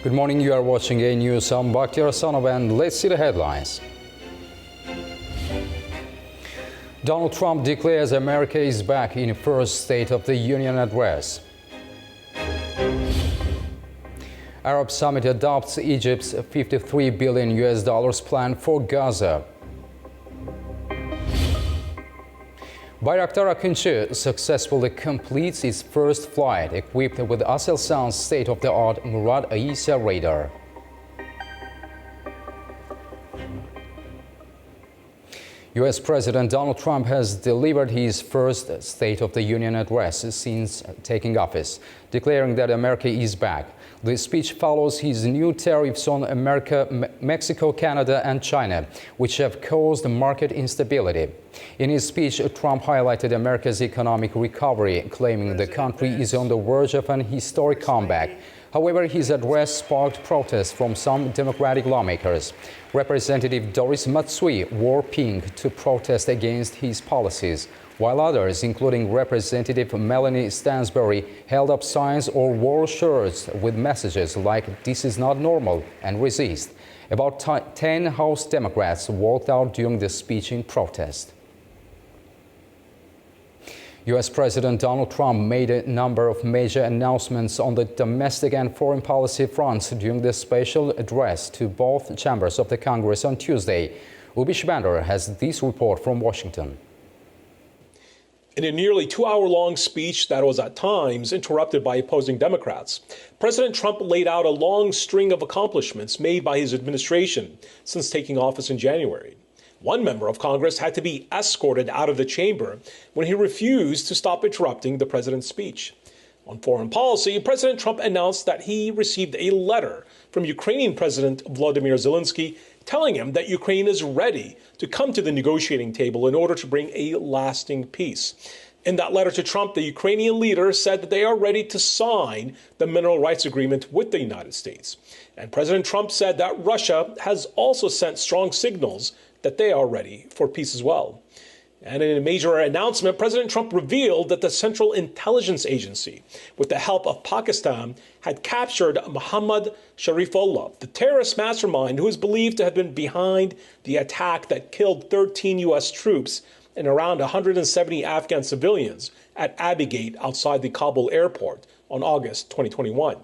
Good morning, you are watching A News. I'm Bakhtiar Asanov, and let's see the headlines. Donald Trump declares America is back in first State of the Union address. Arab summit adopts Egypt's $53 billion plan for Gaza. Bayraktar Akıncı successfully completes its first flight equipped with Aselsan's state-of-the-art Murad Aisa radar. U.S. President Donald Trump has delivered his first State of the Union address since taking office, declaring that America is back. The speech follows his new tariffs on America, Mexico, Canada, and China, which have caused market instability. In his speech, Trump highlighted America's economic recovery, claiming the country is on the verge of an historic comeback. However, his address sparked protests from some Democratic lawmakers. Representative Doris Matsui wore pink to protest against his policies, while others, including Representative Melanie Stansbury, held up signs or wore shirts with messages like "This is not normal" and "Resist." About 10 House Democrats walked out during the speech in protest. U.S. President Donald Trump made a number of major announcements on the domestic and foreign policy fronts during the special address to both chambers of the Congress on Tuesday. Ubish Bandar has this report from Washington. In a nearly 2-hour-long speech that was at times interrupted by opposing Democrats, President Trump laid out a long string of accomplishments made by his administration since taking office in January. One member of Congress had to be escorted out of the chamber when he refused to stop interrupting the president's speech. On foreign policy, President Trump announced that he received a letter from Ukrainian President Volodymyr Zelensky telling him that Ukraine is ready to come to the negotiating table in order to bring a lasting peace. In that letter to Trump, the Ukrainian leader said that they are ready to sign the mineral rights agreement with the United States. And President Trump said that Russia has also sent strong signals that they are ready for peace as well. And in a major announcement, President Trump revealed that the Central Intelligence Agency, with the help of Pakistan, had captured Mohammad Sharifullah, the terrorist mastermind who is believed to have been behind the attack that killed 13 U.S. troops and around 170 Afghan civilians at Abbey Gate outside the Kabul airport on August 2021.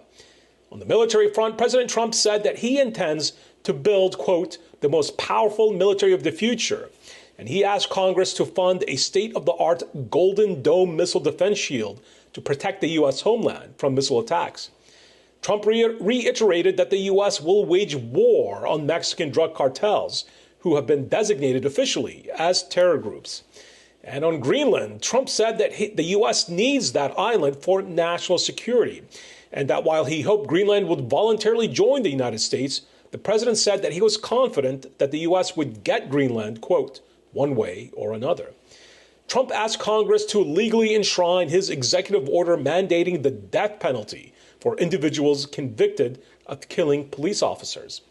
On the military front, President Trump said that he intends to build, quote, the most powerful military of the future. And he asked Congress to fund a state-of-the-art Golden Dome missile defense shield to protect the U.S. homeland from missile attacks. Trump reiterated that the U.S. will wage war on Mexican drug cartels, who have been designated officially as terror groups. And on Greenland, Trump said that the U.S. needs that island for national security, and that while he hoped Greenland would voluntarily join the United States, the president said that he was confident that the U.S. would get Greenland, quote, one way or another. Trump asked Congress to legally enshrine his executive order mandating the death penalty for individuals convicted of killing police officers.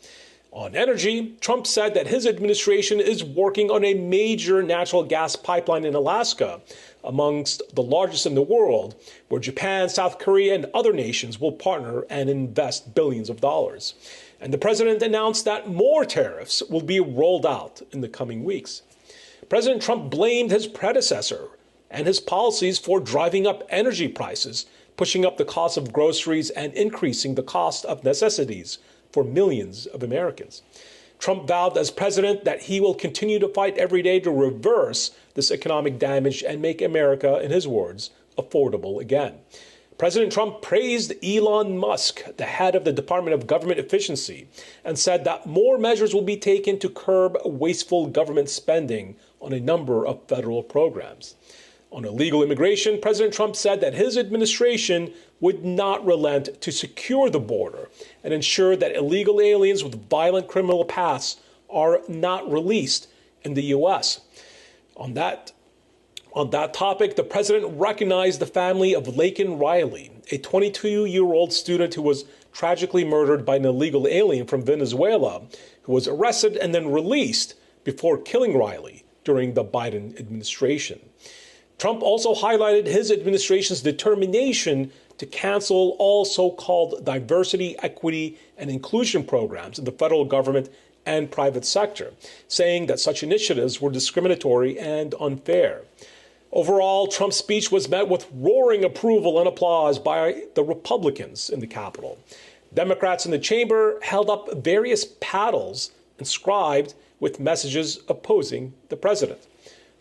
On energy, Trump said that his administration is working on a major natural gas pipeline in Alaska, amongst the largest in the world, where Japan, South Korea, and other nations will partner and invest billions of dollars. And the president announced that more tariffs will be rolled out in the coming weeks. President Trump blamed his predecessor and his policies for driving up energy prices, pushing up the cost of groceries, and increasing the cost of necessities for millions of Americans. Trump vowed as president that he will continue to fight every day to reverse this economic damage and make America, in his words, affordable again. President Trump praised Elon Musk, the head of the Department of Government Efficiency, and said that more measures will be taken to curb wasteful government spending on a number of federal programs. On illegal immigration, President Trump said that his administration would not relent to secure the border and ensure that illegal aliens with violent criminal pasts are not released in the U.S. On that topic, the president recognized the family of Laken Riley, a 22-year-old student who was tragically murdered by an illegal alien from Venezuela, who was arrested and then released before killing Riley during the Biden administration. Trump also highlighted his administration's determination to cancel all so-called diversity, equity, and inclusion programs in the federal government and private sector, saying that such initiatives were discriminatory and unfair. Overall, Trump's speech was met with roaring approval and applause by the Republicans in the Capitol. Democrats in the chamber held up various paddles inscribed with messages opposing the president.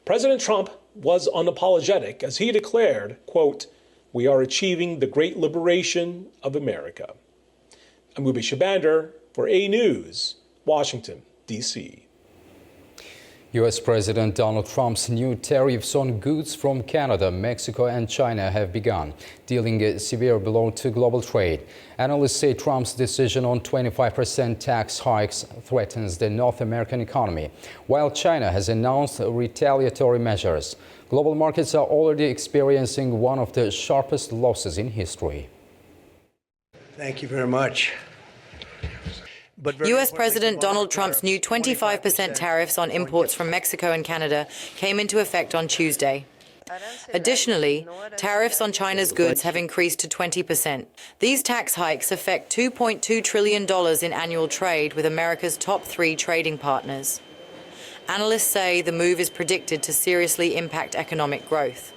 President Trump was unapologetic as he declared, quote, "We are achieving the great liberation of America." I'm Mubi Shabander for A News, Washington, D.C. U.S. President Donald Trump's new tariffs on goods from Canada, Mexico and China have begun, dealing a severe blow to global trade. Analysts say Trump's decision on 25% tax hikes threatens the North American economy, while China has announced retaliatory measures. Global markets are already experiencing one of the sharpest losses in history. Thank you very much. U.S. President Donald Trump's new 25% tariffs on imports from Mexico and Canada came into effect on Tuesday. Additionally, tariffs on China's goods have increased to 20%. These tax hikes affect $2.2 trillion in annual trade with America's top 3 trading partners. Analysts say the move is predicted to seriously impact economic growth.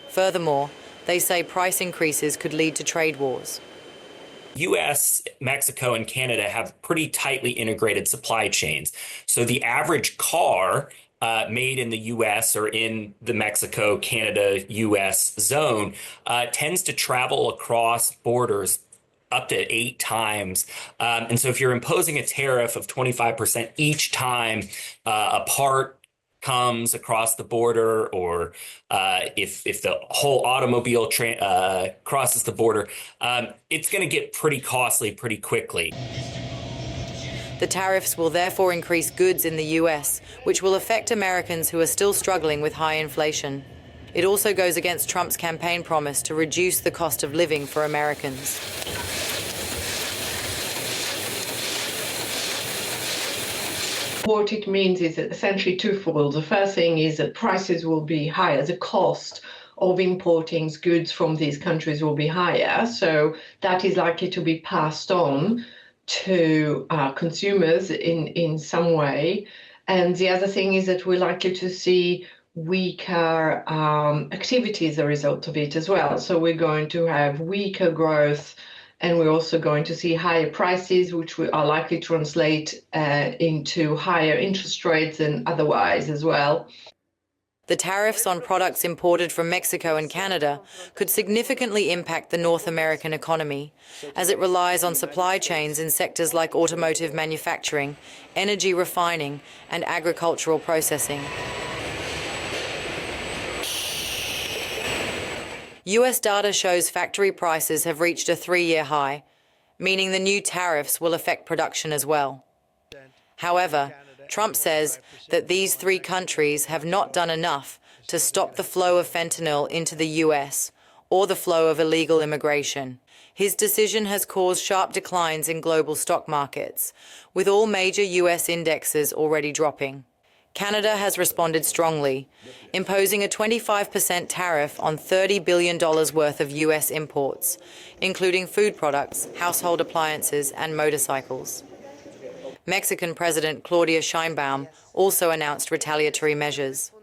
Furthermore, they say price increases could lead to trade wars. U.S., Mexico, and Canada have pretty tightly integrated supply chains. So the average car made in the U.S. or in the Mexico, Canada, U.S. zone tends to travel across borders up to 8 times. And so if you're imposing a tariff of 25% each time a part comes across the border, or if the whole automobile crosses the border, it's going to get pretty costly pretty quickly. The tariffs will therefore increase goods in the U.S., which will affect Americans who are still struggling with high inflation. It also goes against Trump's campaign promise to reduce the cost of living for Americans. What it means is essentially twofold. The first thing is that prices will be higher. The cost of importing goods from these countries will be higher. So that is likely to be passed on to consumers in some way. And the other thing is that we're likely to see weaker activity as a result of it as well. So we're going to have weaker growth, and we're also going to see higher prices, which are likely to translate into higher interest rates and otherwise as well. The tariffs on products imported from Mexico and Canada could significantly impact the North American economy, as it relies on supply chains in sectors like automotive manufacturing, energy refining, and agricultural processing. U.S. data shows factory prices have reached a 3-year high, meaning the new tariffs will affect production as well. However, Trump says that these 3 countries have not done enough to stop the flow of fentanyl into the U.S. or the flow of illegal immigration. His decision has caused sharp declines in global stock markets, with all major U.S. indexes already dropping. Canada has responded strongly, imposing a 25% tariff on $30 billion worth of U.S. imports, including food products, household appliances, and motorcycles. Mexican President Claudia Sheinbaum also announced retaliatory measures.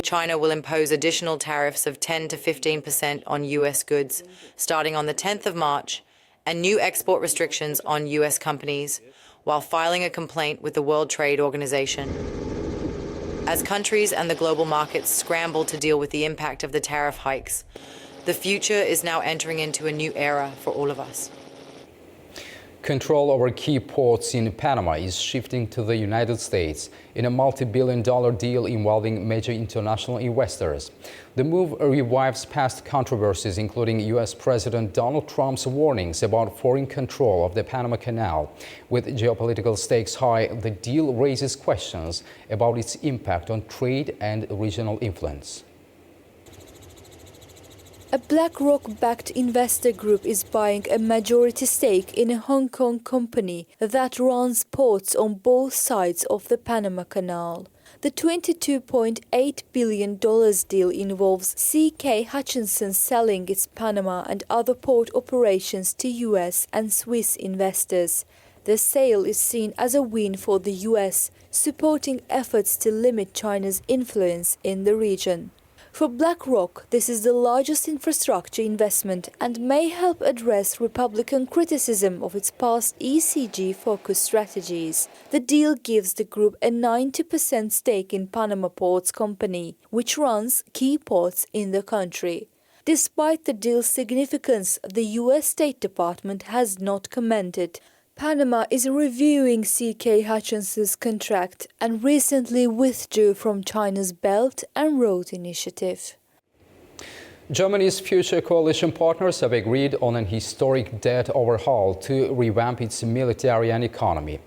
China will impose additional tariffs of 10 to 15% on U.S. goods, starting on the 10th of March, and new export restrictions on U.S. companies, while filing a complaint with the World Trade Organization. As countries and the global markets scramble to deal with the impact of the tariff hikes, the future is now entering into a new era for all of us. Control over key ports in Panama is shifting to the United States in a multi-billion-dollar deal involving major international investors. The move revives past controversies, including U.S. President Donald Trump's warnings about foreign control of the Panama Canal. With geopolitical stakes high, the deal raises questions about its impact on trade and regional influence. A BlackRock-backed investor group is buying a majority stake in a Hong Kong company that runs ports on both sides of the Panama Canal. The $22.8 billion deal involves CK Hutchison selling its Panama and other port operations to US and Swiss investors. The sale is seen as a win for the US, supporting efforts to limit China's influence in the region. For BlackRock, this is the largest infrastructure investment and may help address Republican criticism of its past ESG-focused strategies. The deal gives the group a 90% stake in Panama Ports Company, which runs key ports in the country. Despite the deal's significance, the US State Department has not commented. Panama is reviewing CK Hutchison's contract and recently withdrew from China's Belt and Road Initiative. Germany's future coalition partners have agreed on an historic debt overhaul to revamp its military and economy.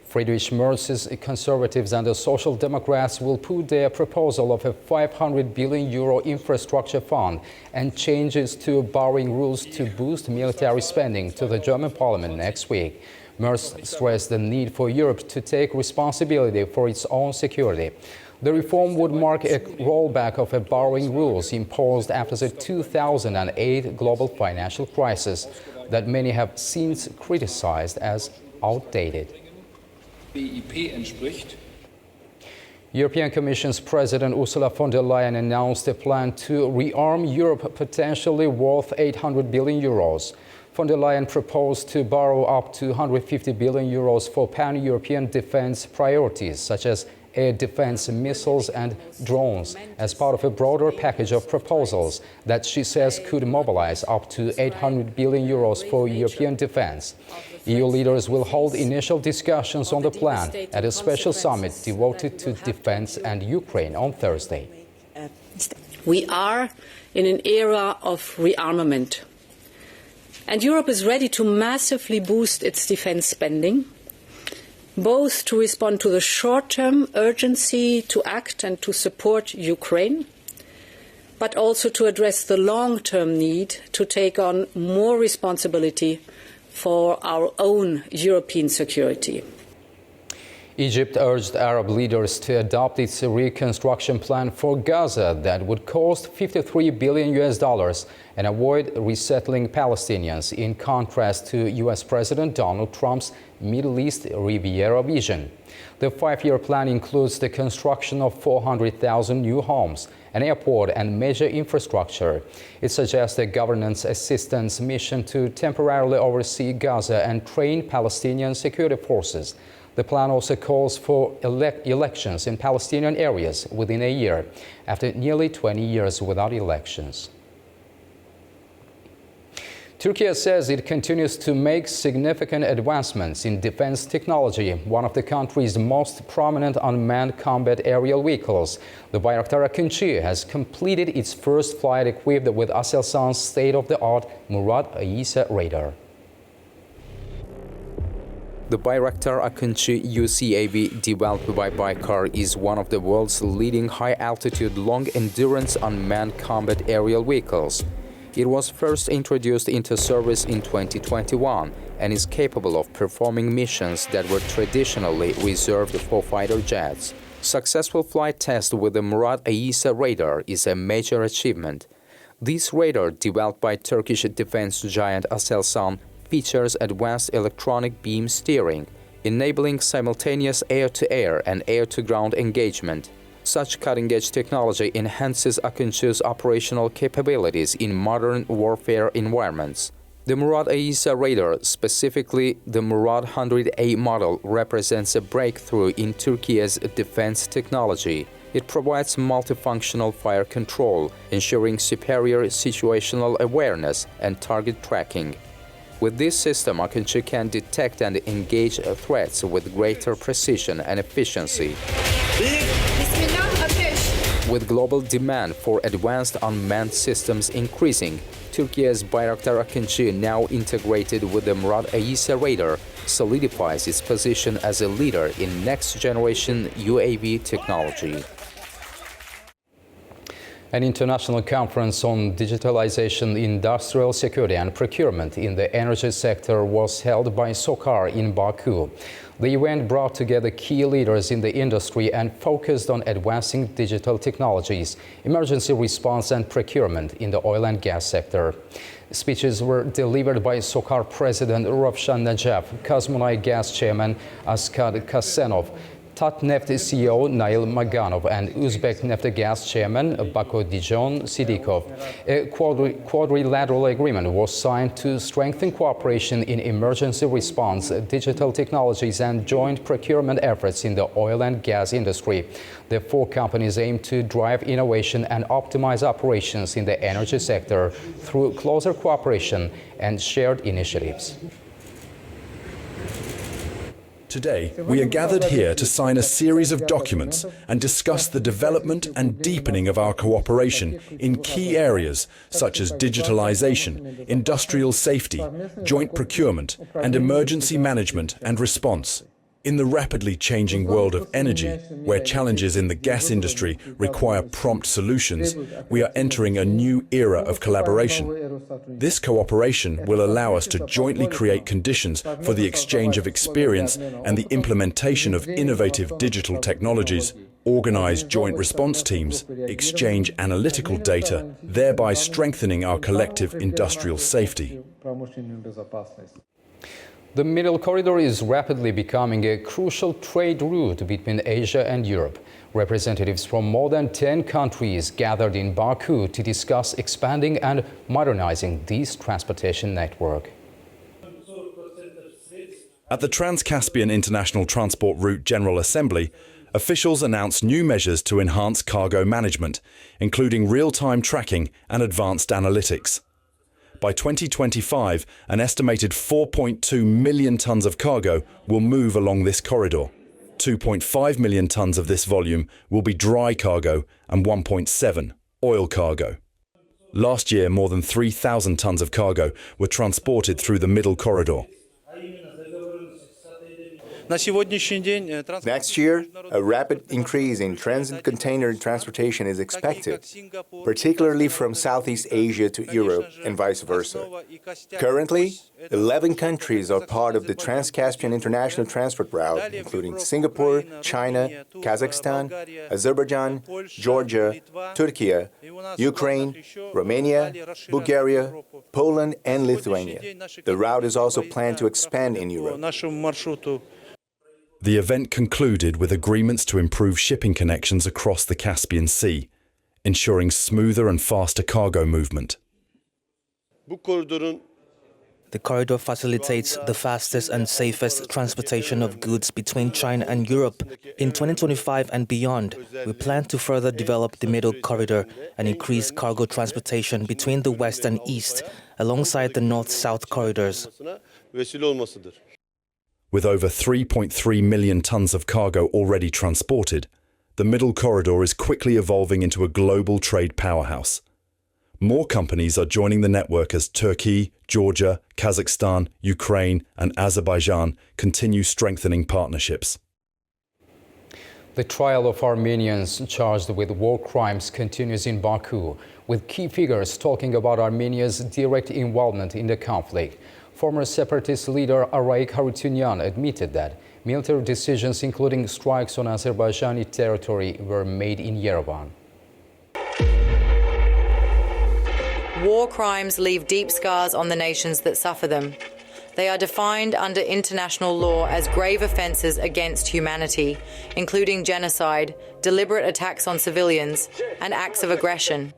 Friedrich Merz's Conservatives and the Social Democrats will put their proposal of a €500 billion infrastructure fund and changes to borrowing rules to boost military spending to the German parliament next week. Merz stressed the need for Europe to take responsibility for its own security. The reform would mark a rollback of borrowing rules imposed after the 2008 global financial crisis that many have since criticized as outdated. European Commission's President Ursula von der Leyen announced a plan to rearm Europe potentially worth €800 billion. Von der Leyen proposed to borrow up to €150 billion for pan-European defense priorities such as air defense missiles and drones as part of a broader package of proposals that she says could mobilize up to €800 billion for European defense. EU leaders will hold initial discussions on the plan at a special summit devoted to defense and Ukraine on Thursday. We are in an era of rearmament, and Europe is ready to massively boost its defense spending, both to respond to the short-term urgency to act and to support Ukraine, but also to address the long-term need to take on more responsibility for our own European security. Egypt urged Arab leaders to adopt its reconstruction plan for Gaza that would cost $53 billion and avoid resettling Palestinians, in contrast to U.S. President Donald Trump's Middle East Riviera vision. The five-year plan includes the construction of 400,000 new homes, an airport and major infrastructure. It suggests a governance assistance mission to temporarily oversee Gaza and train Palestinian security forces. The plan also calls for elections in Palestinian areas within a year, after nearly 20 years without elections. Turkey says it continues to make significant advancements in defense technology, one of the country's most prominent unmanned combat aerial vehicles. The Bayraktar Akıncı has completed its first flight equipped with Aselsan's state-of-the-art Murat Ayisa radar. The Bayraktar Akıncı UCAV, developed by Baykar, is one of the world's leading high-altitude, long-endurance unmanned combat aerial vehicles. It was first introduced into service in 2021 and is capable of performing missions that were traditionally reserved for fighter jets. Successful flight test with the Murat Ayisa radar is a major achievement. This radar, developed by Turkish defense giant Aselsan, features advanced electronic beam steering, enabling simultaneous air-to-air and air-to-ground engagement. Such cutting-edge technology enhances Akıncı's operational capabilities in modern warfare environments. The Murat Ayisa radar, specifically the Murat 100A model, represents a breakthrough in Turkey's defense technology. It provides multifunctional fire control, ensuring superior situational awareness and target tracking. With this system, Akıncı can detect and engage threats with greater precision and efficiency. With global demand for advanced unmanned systems increasing, Turkey's Bayraktar Akıncı, now integrated with the Murat Ayisa radar, solidifies its position as a leader in next-generation UAV technology. An international conference on digitalization, industrial security and procurement in the energy sector was held by SOCAR in Baku. The event brought together key leaders in the industry and focused on advancing digital technologies, emergency response and procurement in the oil and gas sector. Speeches were delivered by SOCAR President Ravshan Najaf, Kazmunay Gas Chairman Askar Kasenov, Tatneft CEO Nail Maganov and Uzbek Neftegas Chairman Bakodijon Sidikov. A quadrilateral agreement was signed to strengthen cooperation in emergency response, digital technologies and joint procurement efforts in the oil and gas industry. The four companies aim to drive innovation and optimize operations in the energy sector through closer cooperation and shared initiatives. Today, we are gathered here to sign a series of documents and discuss the development and deepening of our cooperation in key areas such as digitalization, industrial safety, joint procurement, and emergency management and response. In the rapidly changing world of energy, where challenges in the gas industry require prompt solutions, we are entering a new era of collaboration. This cooperation will allow us to jointly create conditions for the exchange of experience and the implementation of innovative digital technologies, organize joint response teams, exchange analytical data, thereby strengthening our collective industrial safety. The Middle Corridor is rapidly becoming a crucial trade route between Asia and Europe. Representatives from more than 10 countries gathered in Baku to discuss expanding and modernizing this transportation network. At the Trans-Caspian International Transport Route General Assembly, officials announced new measures to enhance cargo management, including real-time tracking and advanced analytics. By 2025, an estimated 4.2 million tons of cargo will move along this corridor. 2.5 million tons of this volume will be dry cargo and 1.7 oil cargo. Last year, more than 3,000 tons of cargo were transported through the Middle Corridor. Next year, a rapid increase in transit container transportation is expected, particularly from Southeast Asia to Europe and vice versa. Currently, 11 countries are part of the Trans-Caspian International Transport Route, including Singapore, China, Kazakhstan, Azerbaijan, Georgia, Turkey, Ukraine, Romania, Bulgaria, Poland, and Lithuania. The route is also planned to expand in Europe. The event concluded with agreements to improve shipping connections across the Caspian Sea, ensuring smoother and faster cargo movement. The corridor facilitates the fastest and safest transportation of goods between China and Europe. In 2025 and beyond, we plan to further develop the Middle Corridor and increase cargo transportation between the West and East, alongside the North-South corridors. With over 3.3 million tons of cargo already transported, the Middle Corridor is quickly evolving into a global trade powerhouse. More companies are joining the network as Turkey, Georgia, Kazakhstan, Ukraine, and Azerbaijan continue strengthening partnerships. The trial of Armenians charged with war crimes continues in Baku, with key figures talking about Armenia's direct involvement in the conflict. Former separatist leader Araik Harutyunyan admitted that military decisions, including strikes on Azerbaijani territory, were made in Yerevan. War crimes leave deep scars on the nations that suffer them. They are defined under international law as grave offences against humanity, including genocide, deliberate attacks on civilians, and acts of aggression.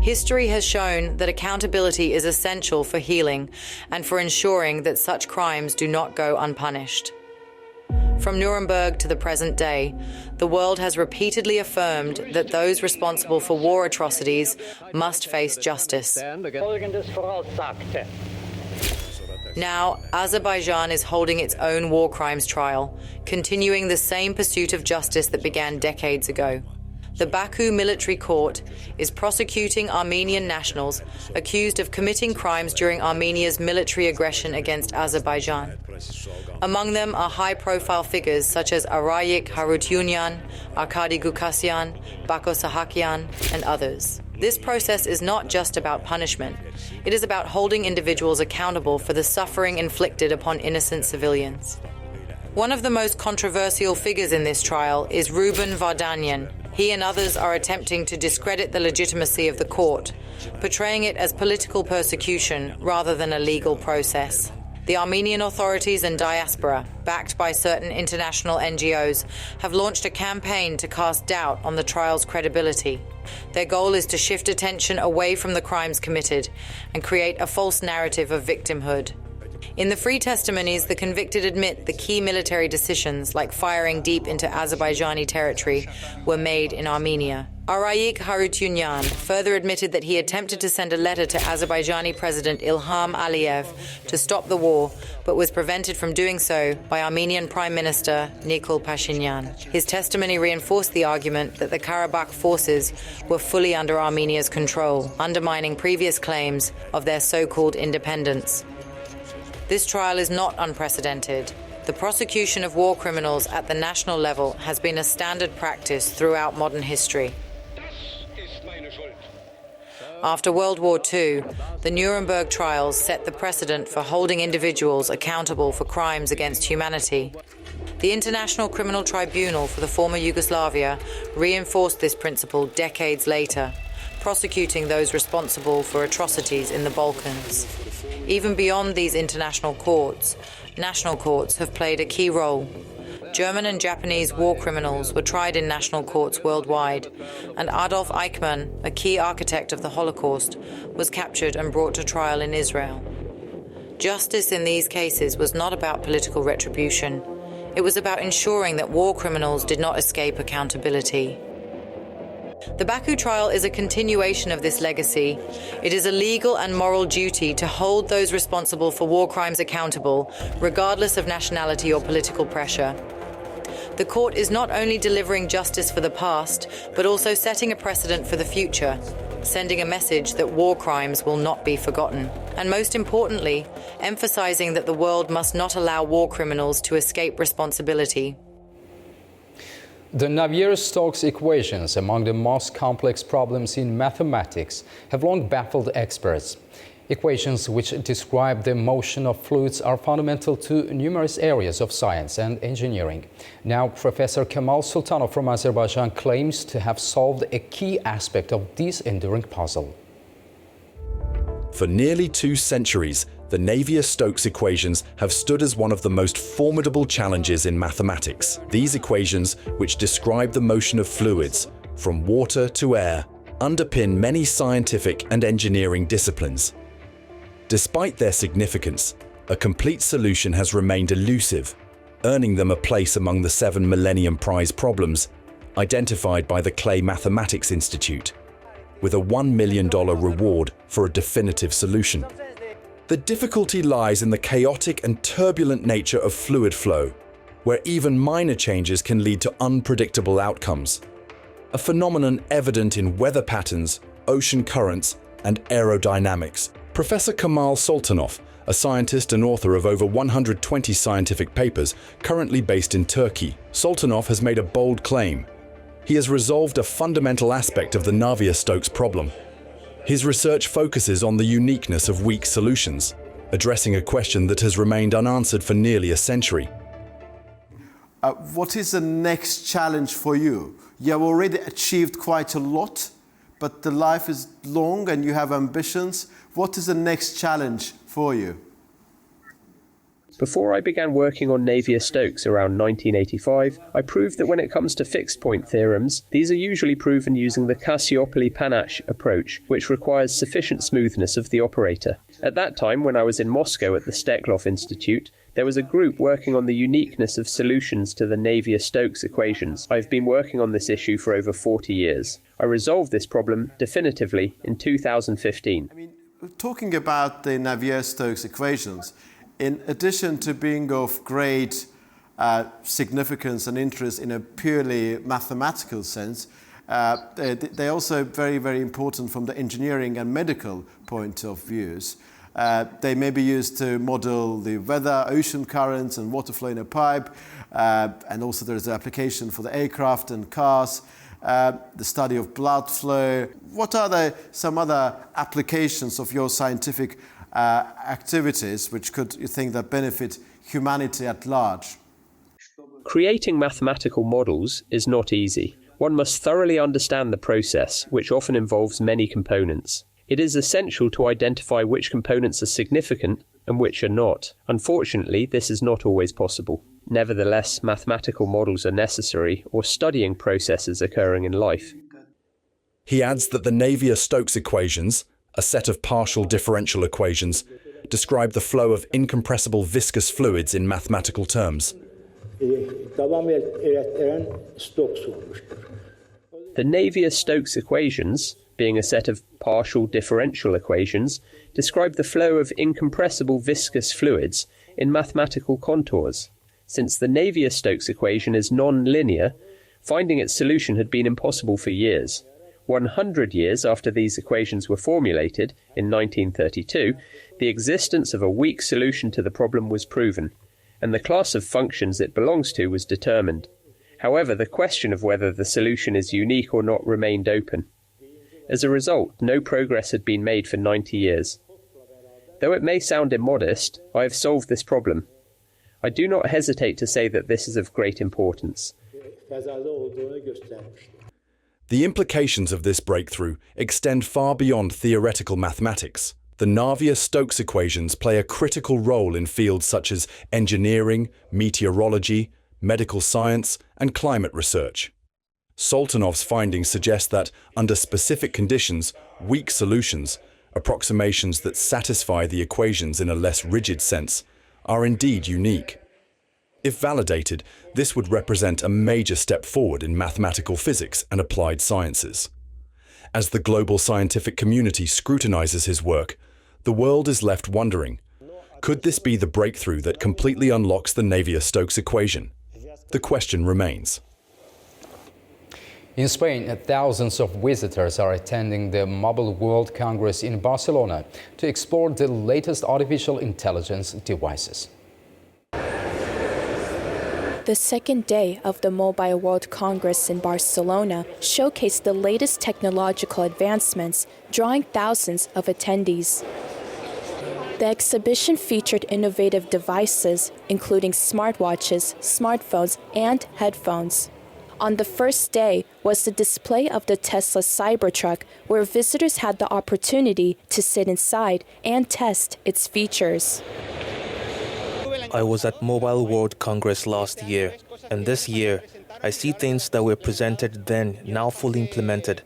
History has shown that accountability is essential for healing and for ensuring that such crimes do not go unpunished. From Nuremberg to the present day, the world has repeatedly affirmed that those responsible for war atrocities must face justice. Now, Azerbaijan is holding its own war crimes trial, continuing the same pursuit of justice that began decades ago. The Baku Military Court is prosecuting Armenian nationals accused of committing crimes during Armenia's military aggression against Azerbaijan. Among them are high-profile figures such as Araik Harutyunyan, Arkady Gukasyan, Bako Sahakian, and others. This process is not just about punishment. It is about holding individuals accountable for the suffering inflicted upon innocent civilians. One of the most controversial figures in this trial is Ruben Vardanyan. He and others are attempting to discredit the legitimacy of the court, portraying it as political persecution rather than a legal process. The Armenian authorities and diaspora, backed by certain international NGOs, have launched a campaign to cast doubt on the trial's credibility. Their goal is to shift attention away from the crimes committed and create a false narrative of victimhood. In the free testimonies, the convicted admit the key military decisions, like firing deep into Azerbaijani territory, were made in Armenia. Arayik Harutyunyan further admitted that he attempted to send a letter to Azerbaijani President Ilham Aliyev to stop the war, but was prevented from doing so by Armenian Prime Minister Nikol Pashinyan. His testimony reinforced the argument that the Karabakh forces were fully under Armenia's control, undermining previous claims of their so-called independence. This trial is not unprecedented. The prosecution of war criminals at the national level has been a standard practice throughout modern history. After World War II, the Nuremberg trials set the precedent for holding individuals accountable for crimes against humanity. The International Criminal Tribunal for the former Yugoslavia reinforced this principle decades later, prosecuting those responsible for atrocities in the Balkans. Even beyond these international courts, national courts have played a key role. German and Japanese war criminals were tried in national courts worldwide, and Adolf Eichmann, a key architect of the Holocaust, was captured and brought to trial in Israel. Justice in these cases was not about political retribution. It was about ensuring that war criminals did not escape accountability. The Baku trial is a continuation of this legacy. It is a legal and moral duty to hold those responsible for war crimes accountable, regardless of nationality or political pressure. The court is not only delivering justice for the past, but also setting a precedent for the future, sending a message that war crimes will not be forgotten. And most importantly, emphasizing that the world must not allow war criminals to escape responsibility. The Navier-Stokes equations, among the most complex problems in mathematics, have long baffled experts. Equations which describe the motion of fluids are fundamental to numerous areas of science and engineering. Now, Professor Kemal Sultanov from Azerbaijan claims to have solved a key aspect of this enduring puzzle. For nearly 2 centuries, the Navier-Stokes equations have stood as one of the most formidable challenges in mathematics. These equations, which describe the motion of fluids, from water to air, underpin many scientific and engineering disciplines. Despite their significance, a complete solution has remained elusive, earning them a place among the 7 Millennium Prize problems identified by the Clay Mathematics Institute, with a $1 million reward for a definitive solution. The difficulty lies in the chaotic and turbulent nature of fluid flow, where even minor changes can lead to unpredictable outcomes, a phenomenon evident in weather patterns, ocean currents, and aerodynamics. Professor Kemal Sultanov, a scientist and author of over 120 scientific papers, currently based in Turkey. Sultanov has made a bold claim. He has resolved a fundamental aspect of the Navier-Stokes problem. His research focuses on the uniqueness of weak solutions, addressing a question that has remained unanswered for nearly a century. What is the next challenge for you? You have already achieved quite a lot, but the life is long and you have ambitions. What is the next challenge for you? Before I began working on Navier-Stokes around 1985, I proved that when it comes to fixed-point theorems, these are usually proven using the Cassiopouli-Panache approach, which requires sufficient smoothness of the operator. At that time, when I was in Moscow at the Steklov Institute, there was a group working on the uniqueness of solutions to the Navier-Stokes equations. I've been working on this issue for over 40 years. I resolved this problem definitively in 2015. Talking about the Navier-Stokes equations, in addition to being of great significance and interest in a purely mathematical sense, they're also very, very important from the engineering and medical point of views. They may be used to model the weather, ocean currents, and water flow in a pipe, and also there's an application for the aircraft and cars, the study of blood flow. What are some other applications of your scientific activities which you think that benefit humanity at large? Creating mathematical models is not easy. One must thoroughly understand the process, which often involves many components. It is essential to identify which components are significant and which are not. Unfortunately, this is not always possible. Nevertheless, mathematical models are necessary, or studying processes occurring in life. He adds that the Navier-Stokes equations, a set of partial differential equations, describe the flow of incompressible viscous fluids in mathematical terms. The Navier-Stokes equations, being a set of partial differential equations, describe the flow of incompressible viscous fluids in mathematical contours. Since the Navier-Stokes equation is non-linear, finding its solution had been impossible for years. 100 years after these equations were formulated, in 1932, the existence of a weak solution to the problem was proven, and the class of functions it belongs to was determined. However, the question of whether the solution is unique or not remained open. As a result, no progress had been made for 90 years. Though it may sound immodest, I have solved this problem. I do not hesitate to say that this is of great importance. The implications of this breakthrough extend far beyond theoretical mathematics. The Navier-Stokes equations play a critical role in fields such as engineering, meteorology, medical science, and climate research. Soltanov's findings suggest that, under specific conditions, weak solutions, approximations that satisfy the equations in a less rigid sense, are indeed unique. If validated, this would represent a major step forward in mathematical physics and applied sciences. As the global scientific community scrutinizes his work, the world is left wondering, could this be the breakthrough that completely unlocks the Navier-Stokes equation? The question remains. In Spain, thousands of visitors are attending the Mobile World Congress in Barcelona to explore the latest artificial intelligence devices. The second day of the Mobile World Congress in Barcelona showcased the latest technological advancements, drawing thousands of attendees. The exhibition featured innovative devices, including smartwatches, smartphones, and headphones. On the first day was the display of the Tesla Cybertruck, where visitors had the opportunity to sit inside and test its features. I was at Mobile World Congress last year, and this year, I see things that were presented then now fully implemented.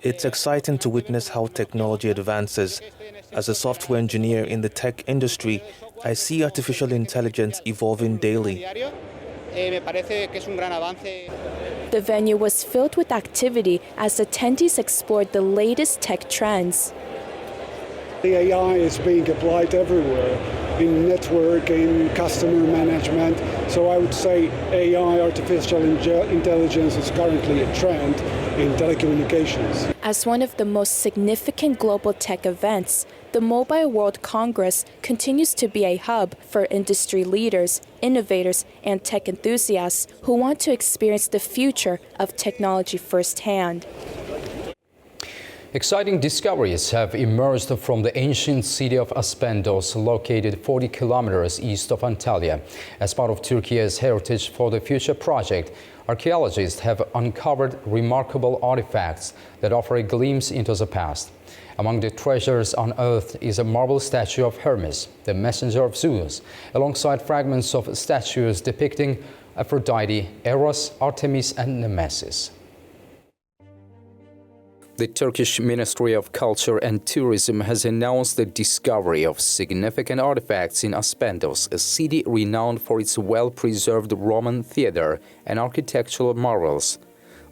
It's exciting to witness how technology advances. As a software engineer in the tech industry, I see artificial intelligence evolving daily. The venue was filled with activity as attendees explored the latest tech trends. The AI is being applied everywhere, in network, in customer management. So I would say AI, artificial intelligence, is currently a trend in telecommunications. As one of the most significant global tech events, the Mobile World Congress continues to be a hub for industry leaders, innovators, and tech enthusiasts who want to experience the future of technology firsthand. Exciting discoveries have emerged from the ancient city of Aspendos, located 40 kilometers east of Antalya. As part of Turkey's Heritage for the Future project, archaeologists have uncovered remarkable artifacts that offer a glimpse into the past. Among the treasures unearthed is a marble statue of Hermes, the messenger of Zeus, alongside fragments of statues depicting Aphrodite, Eros, Artemis, and Nemesis. The Turkish Ministry of Culture and Tourism has announced the discovery of significant artifacts in Aspendos, a city renowned for its well-preserved Roman theater and architectural marvels.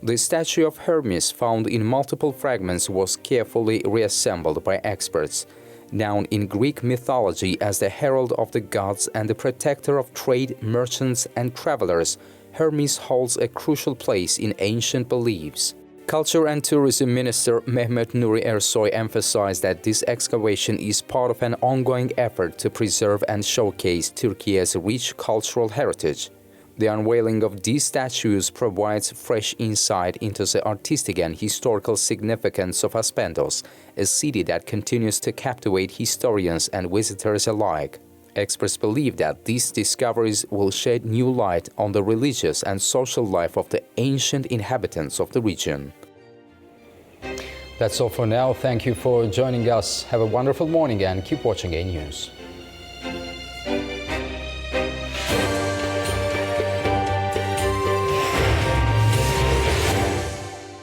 The statue of Hermes, found in multiple fragments, was carefully reassembled by experts. Known in Greek mythology as the herald of the gods and the protector of trade, merchants, and travelers, Hermes holds a crucial place in ancient beliefs. Culture and Tourism Minister Mehmet Nuri Ersoy emphasized that this excavation is part of an ongoing effort to preserve and showcase Turkey's rich cultural heritage. The unveiling of these statues provides fresh insight into the artistic and historical significance of Aspendos, a city that continues to captivate historians and visitors alike. Experts believe that these discoveries will shed new light on the religious and social life of the ancient inhabitants of the region. That's all for now. Thank you for joining us. Have a wonderful morning and keep watching A News.